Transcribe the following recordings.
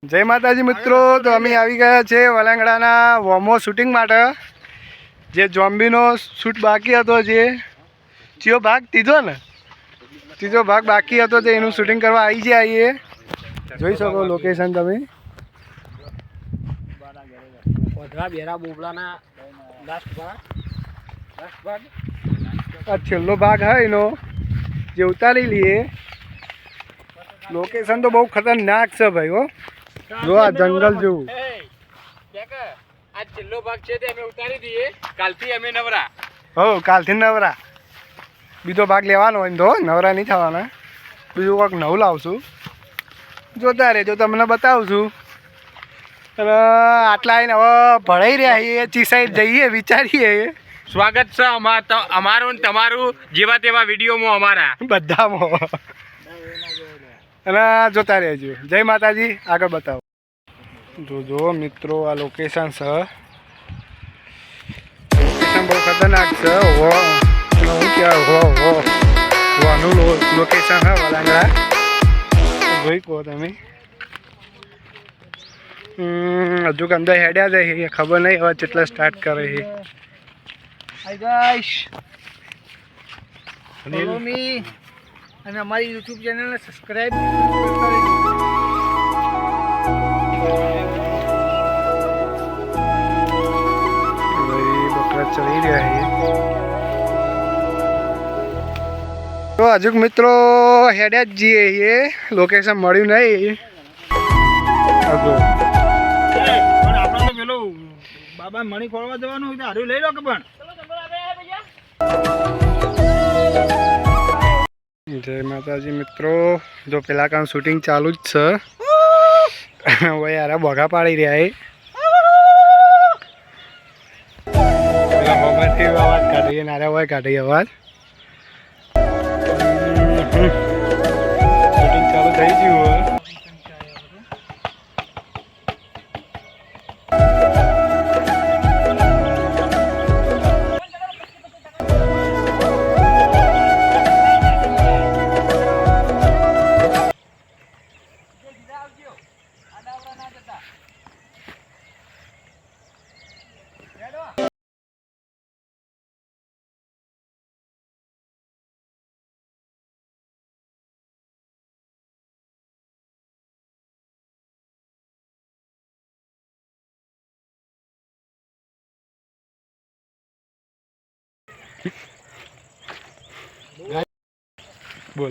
જય માતાજી મિત્રો, તો અમે આવી ગયા છે વલાંગડાના વોમો શૂટિંગ માટે. જે ઝોમ્બીનો શૂટ બાકી હતો, જે ત્રીજો ભાગ ત્રીજો ભાગ બાકી હતો, તે એનું શૂટિંગ કરવા આવી જઈએ. જોઈ શકો લોકેશન તમે. આ છેલ્લો ભાગ હે એનો, જે ઉતારી લઈએ. લોકેશન તો બહુ ખતરનાક છે ભાઈ. હો જો આ જંગલ જેવું. આ છેલ્લો ભાગ છે તે અમે ઉતારી દઈએ. કાલથી અમે નવરા. હો કાલથી નવરા. બીજો ભાગ લેવાનો હોય તો નવરા નહીં થવાના. બીજું કોઈક નવું લાવશું, જોતા રહેજો, તમને બતાવું છું. અને આટલા આવીને હવે ભણાઈ રહ્યા છીએ, ચીસાઈ જઈએ, વિચારીએ. સ્વાગત છે અમારું ને તમારું જેવા તેવા વિડીયોમાં અમારા બધામાં. અને જોતા રહેજો. જય માતાજી. આગળ બતાવો. જો મિત્રો, આ લોકેશન છે. લોકેશન બહુ ખતરનાક છે. શું કહેવાય, વાનું લોકેશન છે વલાંગડા. જોઈ કહો તમે. હજુ અંદર હેડ્યા જાય, ખબર નહીં હવે કેટલા સ્ટાર્ટ કરે છે. હાય ગાઈસ, ફોલો મી અને અમારી YouTube ચેનલને સબસ્ક્રાઇબ કરતા રહેજો. બકરા ચડી રહ્યા છે. તો હજુ મિત્રો હેડ્યા જ જઈએ છીએ. લોકેશન મળ્યું નહીં. આપણે પેલું બાબા મણી ખોળવા જવાનું હોય તો હારું લઈ લો કે પણ. જય માતાજી મિત્રો. જો પેલા કામ શૂટિંગ ચાલુ જ છે. હવે યાર બોઘા પાડી રહ્યા એ. પેલા મોબાઈલથી અવાજ કાઢીએ, નારા હોય કાઢીએ અવાજ. શૂટિંગ ચાલુ થઈ ગયું હોય.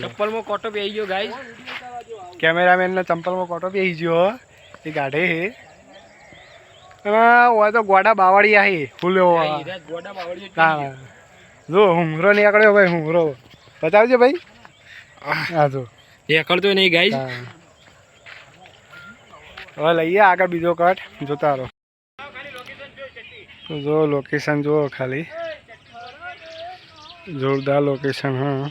ચપ્પલમાં કોટો બેસી ગયો ગાઈસ. કેમેરામેનના ચંપલમાં કોટો બેસી ગયો. એ કાઢે છે. હોય તો ગોડા બાવળિયા છે. ફૂલો જો હુંગરો નીકળ્યો ભાઈ. હુંગરો બતાવજો ભાઈ. હા જો એકળતો નહીં ગાઈસ. હવે લઈએ આગળ બીજો કટ. જોતા રહો. તો જો લોકેશન જુઓ ખાલી. જોરદાર લોકેશન. હા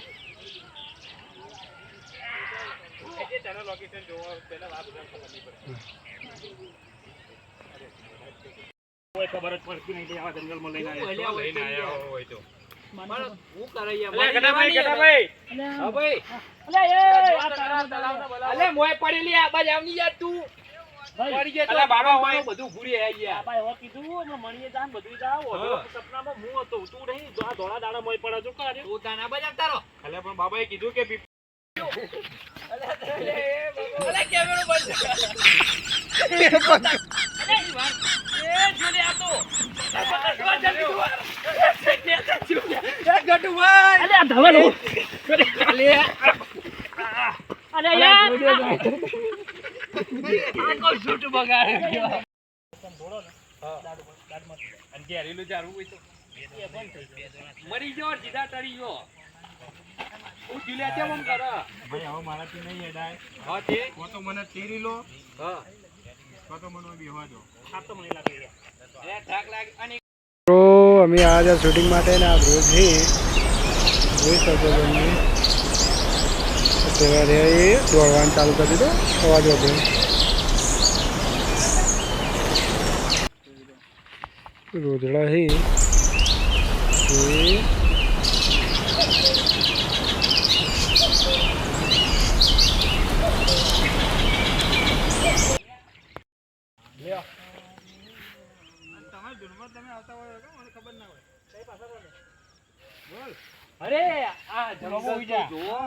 ખબર જ પડતી નહીં. આવા જંગલમાં લઈને આવ્યા હોય તો બાબાએ કીધું કે મરી ગયો, સીધા તરી ગયો. હું જીલ્યા કેમ આમ કરે ભાઈ? હવે મારાથી નહીં હેડાય. હા તે તો મને તીરી લો. હા તો મને બેહવા દો. આ તો મને લાગે ઠાક લાગે. અને તો અમે આજે શૂટિંગ માટે ને આ રોજ છે. જોઈ શકો તમે. અત્યારે એ દોડવાનું ચાલુ કરી દીધો. અવાજ વધે. રોજડા છે. તમારા ધૂનમાં તમે આવતા હોય કે મને ખબર ના હોય કઈ પાછા બોલ અરે આ જંગલ તો જુઓ